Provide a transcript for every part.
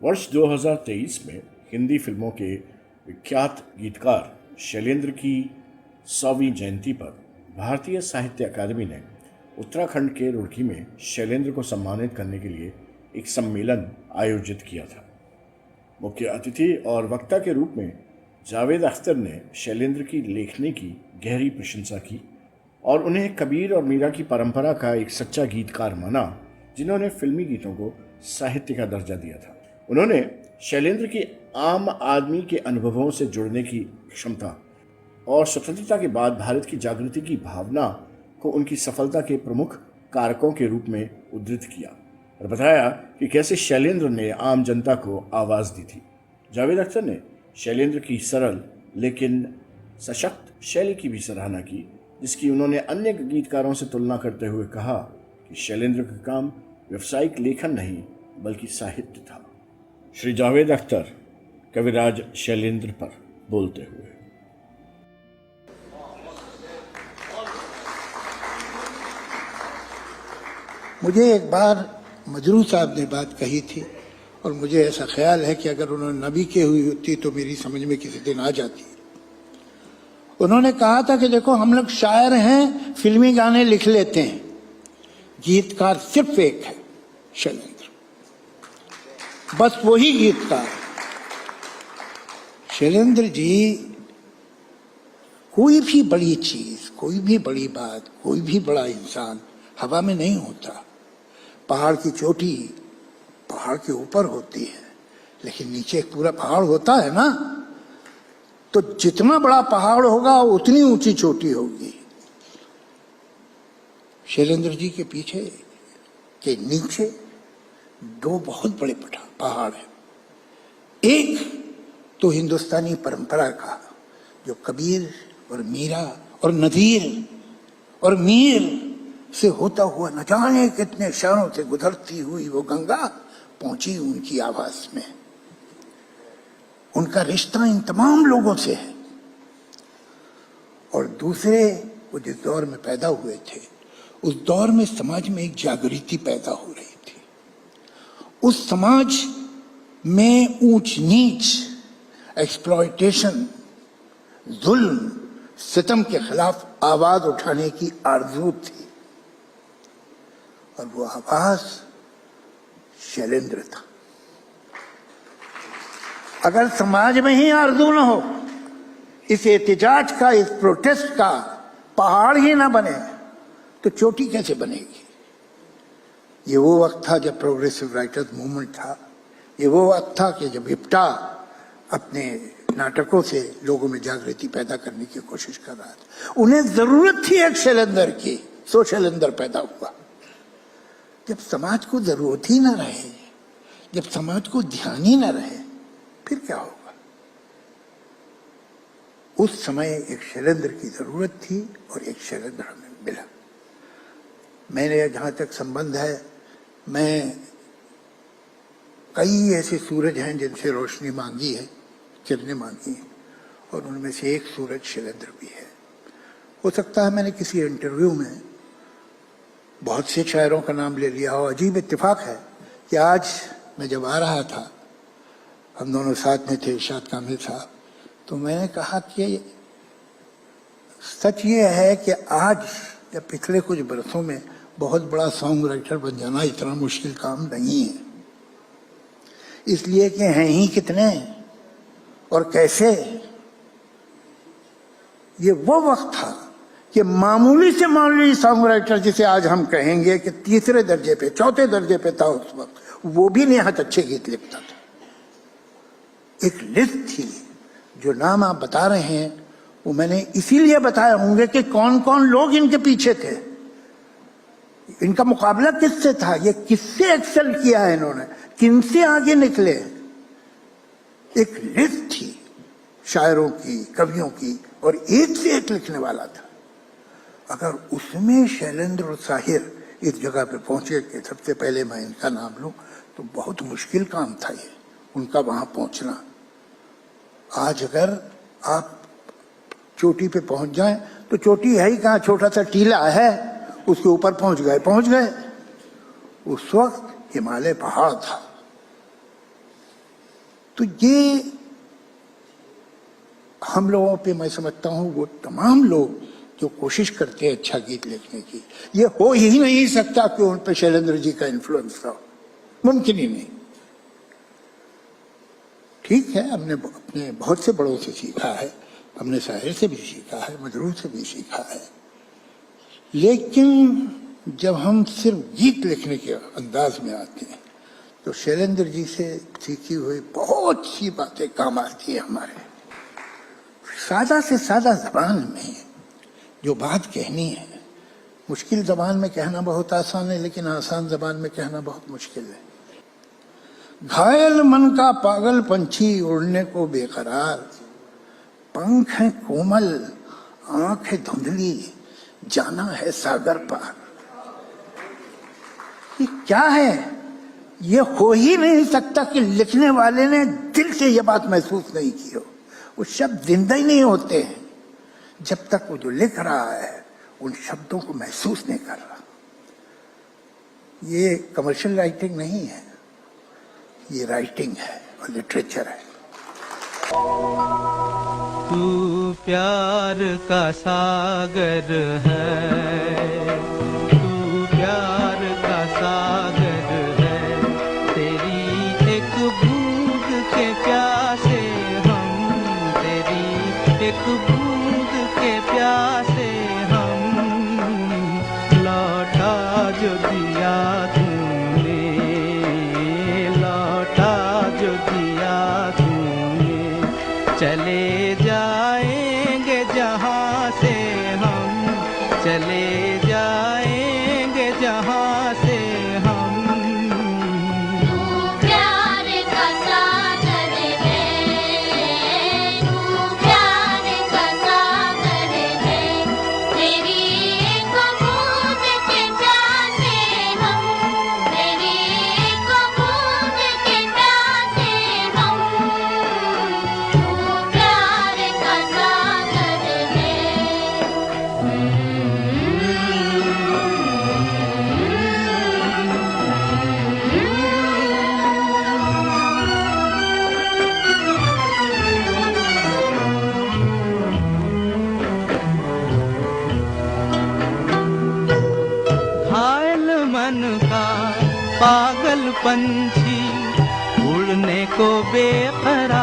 वर्ष 2023 में हिंदी फिल्मों के विख्यात गीतकार शैलेंद्र की 100वीं जयंती पर भारतीय साहित्य अकादमी ने उत्तराखंड के रुड़की में शैलेंद्र को सम्मानित करने के लिए एक सम्मेलन आयोजित किया था। मुख्य अतिथि और वक्ता के रूप में जावेद अख्तर ने शैलेंद्र की लेखनी की गहरी प्रशंसा की और उन्हें कबीर और मीरा की परंपरा का एक सच्चा गीतकार माना, जिन्होंने फिल्मी गीतों को साहित्य का दर्जा दिया था। उन्होंने शैलेंद्र की आम आदमी के अनुभवों से जुड़ने की क्षमता और स्वतंत्रता के बाद भारत की जागृति की भावना को उनकी सफलता के प्रमुख कारकों के रूप में उद्धृत किया और बताया कि कैसे शैलेंद्र ने आम जनता को आवाज दी थी। जावेद अख्तर ने शैलेंद्र की सरल लेकिन सशक्त शैली की भी सराहना की, जिसकी उन्होंने अन्य गीतकारों से तुलना करते हुए कहा कि शैलेंद्र का काम व्यावसायिक लेखन नहीं बल्कि साहित्य था। श्री जावेद अख्तर कविराज शैलेंद्र पर बोलते हुए, मुझे एक बार मजरू साहब ने बात कही थी और मुझे ऐसा ख्याल है कि अगर उन्होंने नबी की हुई होती तो मेरी समझ में किसी दिन आ जाती। उन्होंने कहा था कि देखो, हम लोग शायर हैं, फिल्मी गाने लिख लेते हैं, गीतकार सिर्फ एक है, शैलेंद्र, बस वही गीतकार। शैलेंद्र जी, कोई भी बड़ी चीज, कोई भी बड़ी बात, कोई भी बड़ा इंसान हवा में नहीं होता। पहाड़ की चोटी पहाड़ के ऊपर होती है, लेकिन नीचे एक पूरा पहाड़ होता है ना, तो जितना बड़ा पहाड़ होगा उतनी ऊंची चोटी होगी। शैलेंद्र जी के पीछे के नीचे दो बहुत बड़े पहाड़ हैं। एक तो हिंदुस्तानी परंपरा का, जो कबीर और मीरा और नजीर और मीर से होता हुआ न जाने कितने शहरों से गुजरती हुई वो गंगा पहुंची उनकी आवाज में। उनका रिश्ता इन तमाम लोगों से है। और दूसरे, वो जिस दौर में पैदा हुए थे, उस दौर में समाज में एक जागृति पैदा हो रही थी। उस समाज में ऊंच नीच, एक्सप्लॉयटेशन, जुल्म, सितम के खिलाफ आवाज उठाने की आरज़ू थी, और वो आवाज शैलेंद्र था। अगर समाज में ही आरज़ू न हो, इस एहतिजाज का, इस प्रोटेस्ट का पहाड़ ही ना बने, तो चोटी कैसे बनेगी? ये वो वक्त था जब प्रोग्रेसिव राइटर्स मूवमेंट था। ये वो वक्त था कि जब इप्टा अपने नाटकों से लोगों में जागृति पैदा करने की कोशिश कर रहा था। उन्हें जरूरत थी एक शैलेंद्र की, सो शैलेंद्र पैदा हुआ। जब समाज को जरूरत ही ना रहे, जब समाज को ध्यान ही ना रहे, फिर क्या होगा? उस समय एक शैलेंद्र की जरूरत थी और एक शैलेंद्र हमें मिला। मेरे जहां तक संबंध है, मैं कई ऐसे सूरज हैं जिनसे रोशनी मांगी है, किरणें मांगी हैं, और उनमें से एक सूरज शैलेंद्र भी है। हो सकता है मैंने किसी इंटरव्यू में बहुत से शायरों का नाम ले लिया हो। अजीब इत्तेफाक है कि आज मैं जब आ रहा था, हम दोनों साथ में थे, इरशाद कामिल साहब, तो मैंने कहा कि सच ये है कि आज या पिछले कुछ बरसों में बहुत बड़ा सॉन्ग राइटर बन जाना इतना मुश्किल काम नहीं है, इसलिए कि हैं ही कितने और कैसे। ये वो वक्त था कि मामूली से मामूली सॉन्ग राइटर, जिसे आज हम कहेंगे कि तीसरे दर्जे पे, चौथे दर्जे पे था उस वक्त, वो भी निहायत अच्छे गीत लिखता था। एक लिस्ट थी। जो नाम आप बता रहे हैं वो मैंने इसीलिए बताए होंगे कि कौन कौन लोग इनके पीछे थे, इनका मुकाबला किससे था, ये किससे एक्सेल किया है इन्होंने, किनसे आगे निकले। एक लिस्ट थी शायरों की, कवियों की, और एक से एक लिखने वाला था। अगर उसमें शैलेंद्र और साहिर इस जगह पे पहुंचे कि सबसे पहले मैं इनका नाम लूं, तो बहुत मुश्किल काम था ये, उनका वहां पहुंचना। आज अगर आप चोटी पे पहुंच जाएं तो चोटी है ही कहाँ, छोटा सा टीला है, उसके ऊपर पहुंच गए। उस वक्त हिमालय पहाड़ था। तो ये हम लोगों पे मैं समझता हूं वो तमाम लोग जो कोशिश करते हैं अच्छा गीत लिखने की, ये हो ही नहीं सकता कि उन पे शैलेंद्र जी का इन्फ्लुएंस था, मुमकिन ही नहीं। ठीक है, हमने अपने बहुत से बड़ों से सीखा है, हमने शायर से भी सीखा है, मजरूर से भी सीखा है, लेकिन जब हम सिर्फ गीत लिखने के अंदाज में आते हैं तो शैलेंद्र जी से सीखी हुई बहुत सी बातें काम आती है हमारे। सादा से सादा जबान में जो बात कहनी है, मुश्किल जबान में कहना बहुत आसान है, लेकिन आसान जबान में कहना बहुत मुश्किल है। घायल मन का पागल पंछी उड़ने को बेकरार, पंख है कोमल आंख है धुंधली, जाना है सागर पार। ये क्या है? ये हो ही नहीं सकता कि लिखने वाले ने दिल से ये बात महसूस नहीं की हो। वो शब्द जिंदा ही नहीं होते हैं जब तक वो जो लिख रहा है उन शब्दों को महसूस नहीं कर रहा। ये कमर्शियल राइटिंग नहीं है, ये राइटिंग है और लिटरेचर है। तू प्यार का सागर है, तू प्यार का सागर है, तेरी एक बूंद के प्यासे हम, तेरी एक बूंद के प्यासे हम, लौटा जो दिया तूने, लौटा जो दिया तूने, चले जाएंगे जहाँ से हम, चले जाएंगे जहाँ से हम। तू प्यार का सागर है, तू प्यार का सागर है, तेरी एक बूंद के प्यासे हम, तेरी एक बूंद के प्यासे हम, तू प्यार का सागर है। घायल मन का पागल पंछी उड़ने को बेकरार,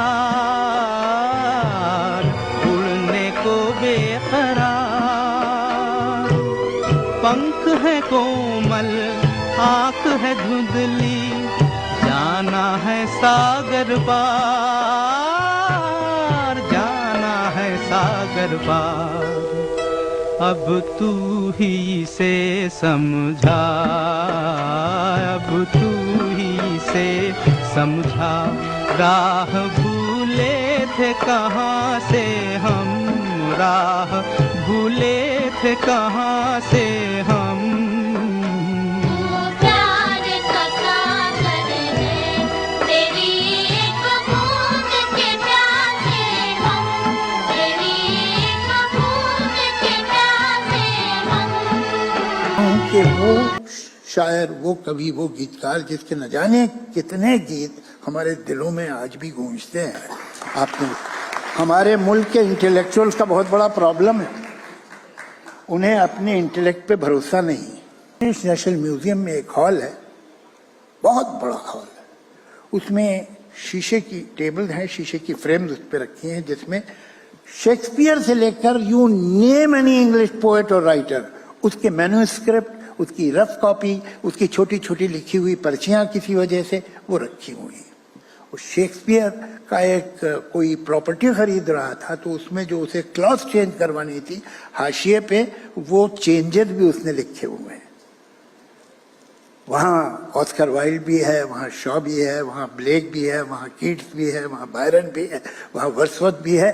उड़ने को बेकरार, पंख है कोमल आंख है धुंधली, जाना है सागर पार, जाना है सागर पार। अब तू ही से समझा, अब तू ही से समझा, राह भूले थे कहाँ से हम, राह भूले थे कहाँ से हम। तू प्यार का सागर है, तेरी एक बूंद के प्यासे हम, तेरी एक बूंद के प्यासे हम। कि वो शायर, वो कवि, वो गीतकार जिसके न जाने कितने गीत हमारे दिलों में आज भी गूंजते हैं। आपने हमारे मुल्क के इंटेलेक्चुअल्स का बहुत बड़ा प्रॉब्लम है, उन्हें अपने इंटेलेक्ट पे भरोसा नहीं। नेशनल म्यूजियम में एक हॉल है, बहुत बड़ा हॉल है, उसमें शीशे की टेबल है, शीशे की फ्रेम्स उस पर रखी हैं, जिसमें शेक्सपियर से लेकर you name any English poet और राइटर, उसके मैन्युस्क्रिप्ट, उसकी रफ कॉपी, उसकी छोटी छोटी लिखी हुई पर्चियां किसी वजह से वो रखी हुई हैं। शेक्सपियर का एक कोई प्रॉपर्टी खरीद रहा था, तो उसमें जो उसे क्लॉज चेंज करवानी थी, हाशिए पे वो चेंजेस भी उसने लिखे हुए हैं। वहाँ ऑस्कर वाइल्ड भी है, वहाँ शॉ भी है, वहाँ ब्लेक भी है, वहाँ कीट्स भी है, वहाँ बायरन भी है, वहाँ वर्ड्सवर्थ भी है।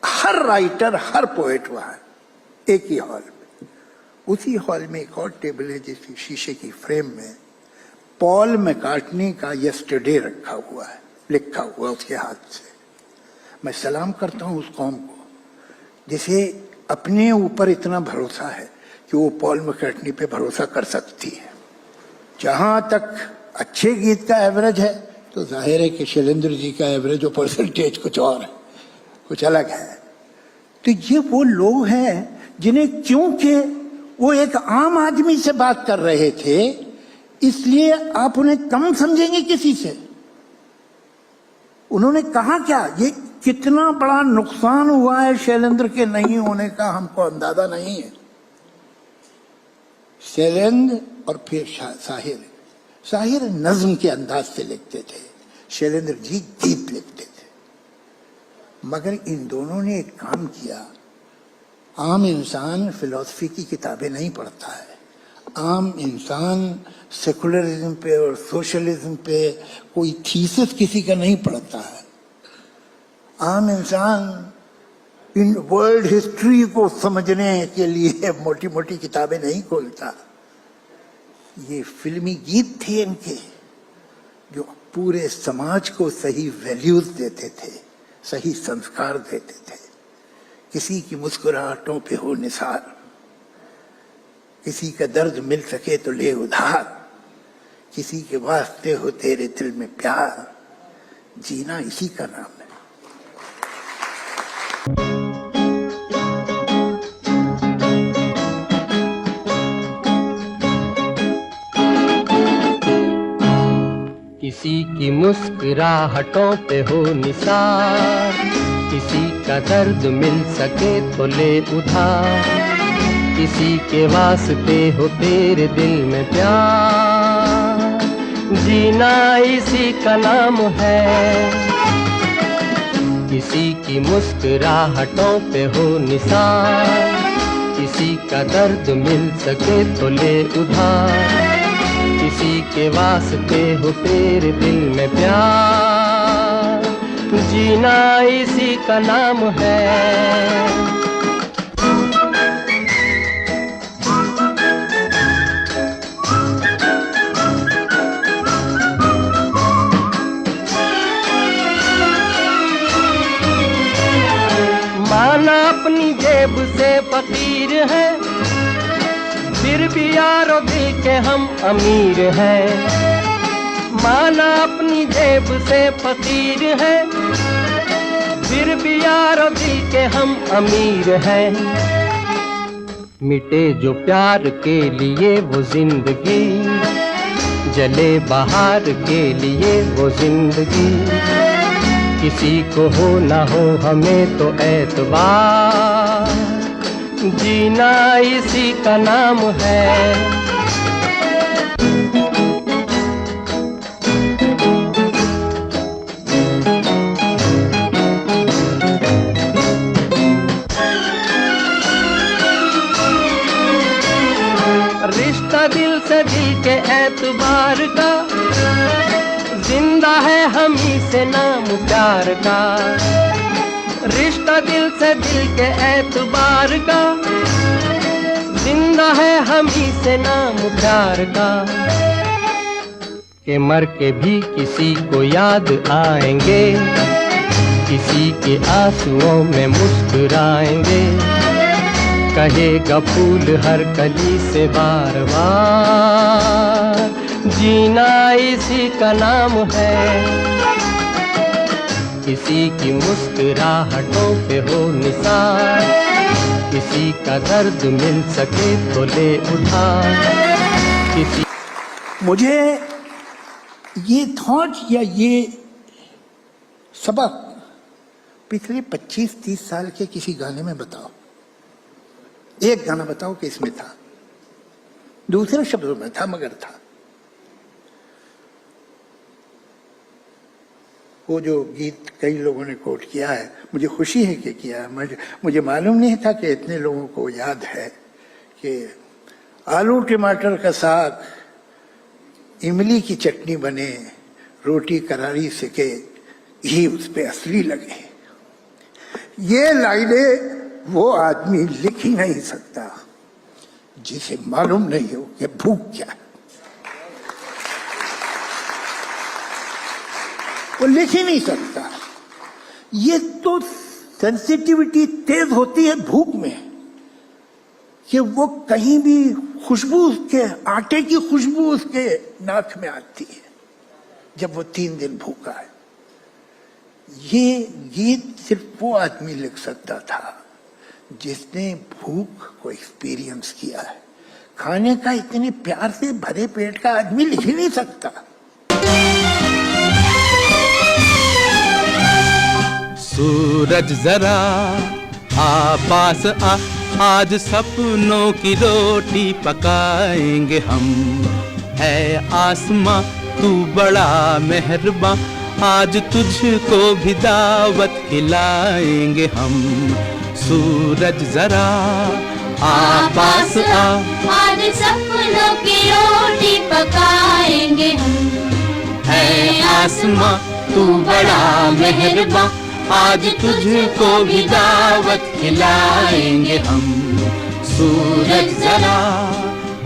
हर राइटर, हर पोएट वहाँ एक ही हॉल में। उसी हॉल में एक और टेबल है जिसकी शीशे की फ्रेम में पॉल मैकार्टनी का यस्टरडे रखा हुआ है, लिखा हुआ उसके हाथ से। मैं सलाम करता हूँ उस कौम को जिसे अपने ऊपर इतना भरोसा है कि वो पॉल मैकार्टनी पे भरोसा कर सकती है। जहां तक अच्छे गीत का एवरेज है, तो जाहिर है कि शैलेंद्र जी का एवरेज और परसेंटेज कुछ और है, कुछ अलग है। तो ये वो लोग हैं जिन्हें, क्योंकि वो एक आम आदमी से बात कर रहे थे, इसलिए आप उन्हें कम समझेंगे किसी से। उन्होंने कहा क्या, ये कितना बड़ा नुकसान हुआ है शैलेंद्र के नहीं होने का हमको अंदाजा नहीं है। शैलेंद्र और फिर साहिर नज्म के अंदाज से लिखते थे, शैलेंद्र जी गीत लिखते थे। मगर इन दोनों ने एक काम किया, आम इंसान फिलॉसफी की किताबें नहीं पढ़ता है, आम इंसान सेकुलरिज्म पे और सोशलिज्म पे कोई थीसिस किसी का नहीं पढ़ता है, आम इंसान इन वर्ल्ड हिस्ट्री को समझने के लिए मोटी मोटी किताबें नहीं खोलता। ये फिल्मी गीत थे इनके, जो पूरे समाज को सही वैल्यूज देते थे, सही संस्कार देते थे। किसी की मुस्कुराहटों पे हो निसार, किसी का दर्द मिल सके तो ले उधार, किसी के वास्ते हो तेरे दिल में प्यार, जीना इसी का नाम है। किसी की मुस्कुराहटों पे हो निसार, किसी का दर्द मिल सके तो ले उधार, किसी के वास्ते हो तेरे दिल में प्यार, जीना इसी का नाम है। किसी की मुस्कुराहटों पे हो निसार, किसी का दर्द मिल सके तो ले उधार, किसी के वास्ते हो तेरे दिल में प्यार, जीना इसी का नाम है। माना अपनी जेब से फकीर है, फिर भी यारो दिल के हम अमीर हैं। माना अपनी जेब से फकीर है, फिर भी यारो दिल के हम अमीर हैं। मिटे जो प्यार के लिए वो जिंदगी, जले बहार के लिए वो जिंदगी, किसी को हो ना हो हमें तो एतबार, जीना इसी का नाम है। रिश्ता दिल से दिल के एतबार का, जिंदा है हम ही से नाम प्यार का। रिश्ता दिल से दिल के एतबार का, जिंदा है हम ही से नाम प्यार का। के मर के भी किसी को याद आएंगे, किसी के आंसुओं में मुस्कुराएंगे, कहेगा फूल हर कली से बार बार, जीना इसी का नाम है। किसी की मुस्कुराहटों पे हो निसार, किसी का दर्द मिल सके तो ले उधार, किसी। मुझे ये थॉट या ये सबक पिछले 25-30 साल के किसी गाने में बताओ, एक गाना बताओ कि इसमें था, दूसरे शब्दों में था मगर था। वो जो गीत कई लोगों ने कोट किया है, मुझे खुशी है कि किया है। मुझे मालूम नहीं था कि इतने लोगों को याद है कि आलू टमाटर का साग, इमली की चटनी बने, रोटी करारी सिके, घी उस पे असली लगे। ये लाइनें वो आदमी लिख ही नहीं सकता जिसे मालूम नहीं हो कि भूख क्या है। वो लिख ही नहीं सकता। ये तो सेंसिटिविटी तेज होती है भूख में कि वो कहीं भी खुशबू उसके, आटे की खुशबू उसके नाक में आती है। जब वो 3 दिन भूखा है। ये गीत सिर्फ वो आदमी लिख सकता था जिसने भूख को एक्सपीरियंस किया है। खाने का इतने प्यार से भरे पेट का आदमी लिख ही नहीं सकता। सूरज जरा आ पास आ, आज सपनों की रोटी पकाएंगे हम। है आसमां तू बड़ा मेहरबां, आज तुझको भी दावत खिलाएंगे हम। सूरज जरा आ पास आ, आज सपनों की रोटी पकाएंगे हम। है आसमां तू बड़ा मेहरबां, आज तुझको भी दावत खिलाएंगे हम। सूरज जरा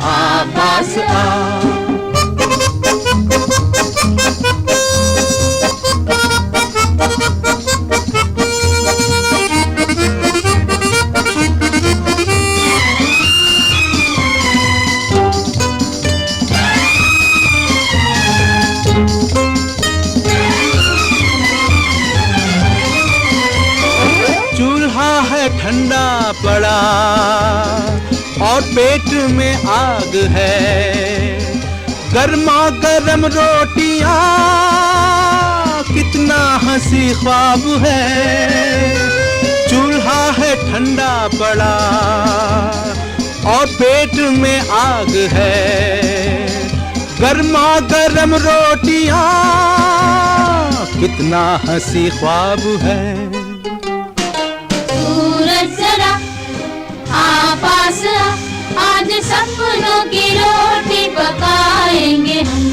आ पास आ। ठंडा पड़ा और पेट में आग है, गर्मा गर्म रोटियां कितना हंसी ख्वाब है। चूल्हा है ठंडा पड़ा और पेट में आग है, गर्मा गर्म रोटियां कितना हंसी ख्वाब है। जरा आ पास आ, आज सपनों की रोटी पकाएंगे हम।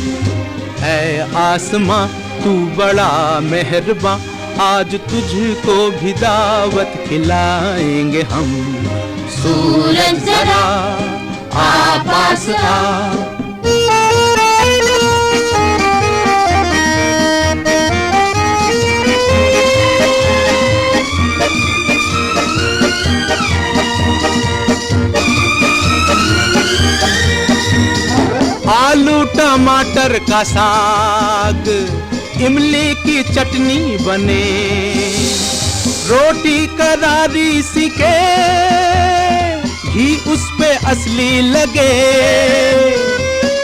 है आसमां तू बड़ा मेहरबां, आज तुझको भी दावत खिलाएंगे हम। सूरज जरा आ पास आ। आलू टमाटर का साग, इमली की चटनी बने, रोटी करारी सी के घी उस पे असली लगे।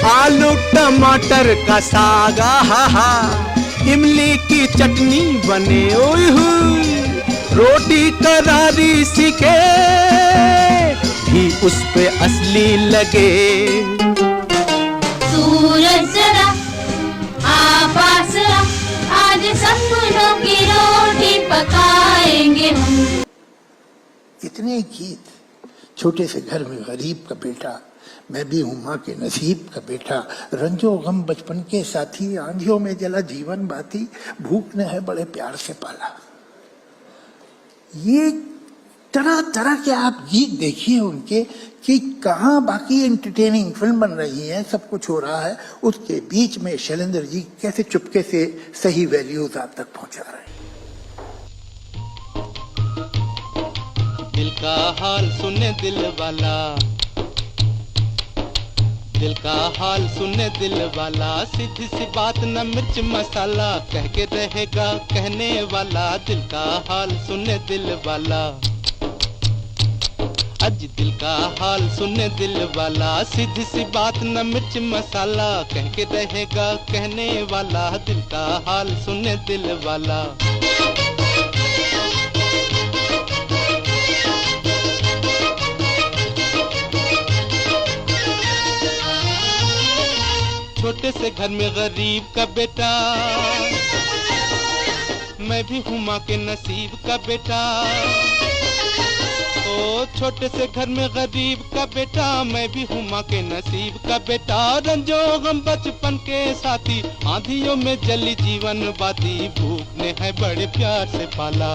आलू टमाटर का साग हा, इमली की चटनी बने, ओए हुई रोटी करारी सी के घी उस पे असली लगे। सूरज जरा आ पास आ, आज सपनों की रोटी पकाएंगे हम। इतने गीत। छोटे से घर में गरीब का बेटा, मैं भी हूँ माँ के नसीब का बेटा, रंजो गम बचपन के साथी, आंधियों में जला जीवन बाती, भूख ने है बड़े प्यार से पाला। ये तरह तरह के आप गीत देखिए उनके कि कहाँ बाकी एंटरटेनिंग फिल्म बन रही है, सब कुछ हो रहा है, उसके बीच में शैलेंद्र जी कैसे चुपके से सही वैल्यूज आप तक पहुंचा रहे हैं। दिल का हाल सुने दिल वाला, दिल का हाल सुने दिल वाला, सीधी सी बात न मिर्च मसाला, कह के रहेगा कहने वाला। दिल का हाल सुने दिल वाला, आज दिल का हाल सुने दिल वाला, सीधी सी बात न मिर्च मसाला, कह के रहेगा कहने वाला। दिल का हाल सुने दिल वाला। छोटे से घर में गरीब का बेटा, मैं भी हूँ माँ के नसीब का बेटा। ओ छोटे से घर में गरीब का बेटा, मैं भी हूँ माँ के नसीब का बेटा। रंजो गम बचपन के साथी, आंधियों में जली जीवन बाती, भूख ने है बड़े प्यार से पाला।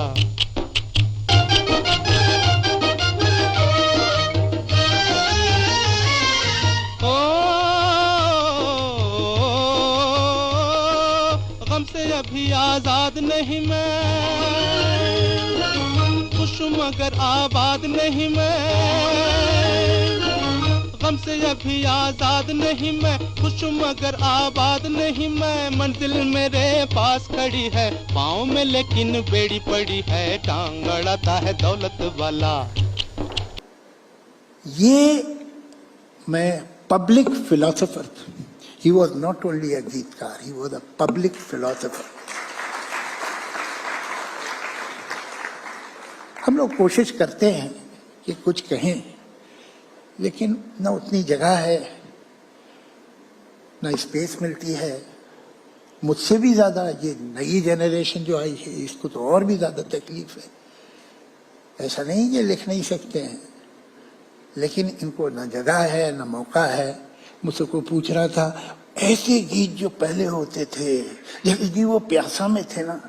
से अभी आजाद नहीं मैं, खुश मगर आबाद नहीं मैं। गम गुलाम से अभी आजाद नहीं मैं, खुश मगर आबाद नहीं मैं। मंजिल मेरे पास खड़ी है, पाँव में लेकिन बेड़ी पड़ी है, टांग अड़ाता है दौलत वाला। ये मैं पब्लिक फिलोसोफर था। He was not only a गीतकार, he was a public philosopher. हम लोग कोशिश करते हैं कि कुछ कहें, लेकिन न उतनी जगह है, न स्पेस मिलती है। मुझसे भी ज्यादा ये नई जनरेशन जो आई है, इसको तो और भी ज्यादा तकलीफ है। ऐसा नहीं कि लिख नहीं सकते हैं, लेकिन इनको न जगह है न मौका है। मुझसे कोई पूछ रहा था, ऐसे गीत जो पहले होते थे, जैसे जी वो प्यासा में थे ना,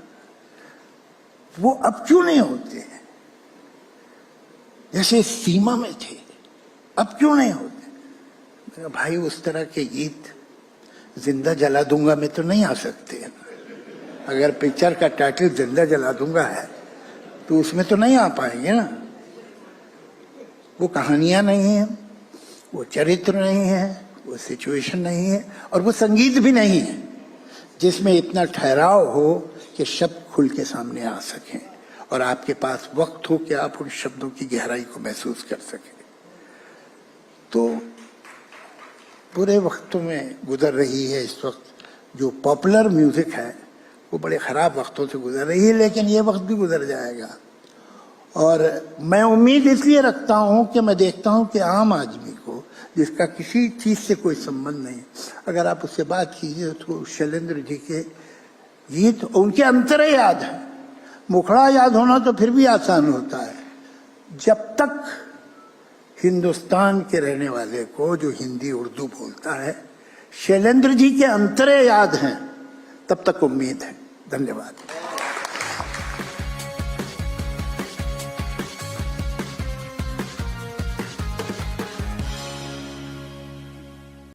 वो अब क्यों नहीं होते हैं? जैसे सीमा में थे, अब क्यों नहीं होते? मेरा भाई, उस तरह के गीत जिंदा जला दूंगा में तो नहीं आ सकते हैं। अगर पिक्चर का टाइटल जिंदा जला दूंगा है तो उसमें तो नहीं आ पाएंगे ना। वो कहानियां नहीं है, वो चरित्र नहीं है, वो सिचुएशन नहीं है, और वो संगीत भी नहीं है जिसमें इतना ठहराव हो कि शब्द खुल के सामने आ सकें और आपके पास वक्त हो कि आप उन शब्दों की गहराई को महसूस कर सकें। तो बुरे वक्तों में गुजर रही है इस वक्त। जो पॉपुलर म्यूजिक है वो बड़े खराब वक्तों से गुजर रही है, लेकिन ये वक्त भी गुजर जाएगा। और मैं उम्मीद इसलिए रखता हूं कि मैं देखता हूं कि आम आदमी को, जिसका किसी चीज से कोई संबंध नहीं, अगर आप उससे बात कीजिए तो शैलेंद्र जी के गीत उनके अंतरे याद है। मुखड़ा याद होना तो फिर भी आसान होता है। जब तक हिंदुस्तान के रहने वाले को, जो हिंदी उर्दू बोलता है, शैलेंद्र जी के अंतरे याद हैं, तब तक उम्मीद है। धन्यवाद।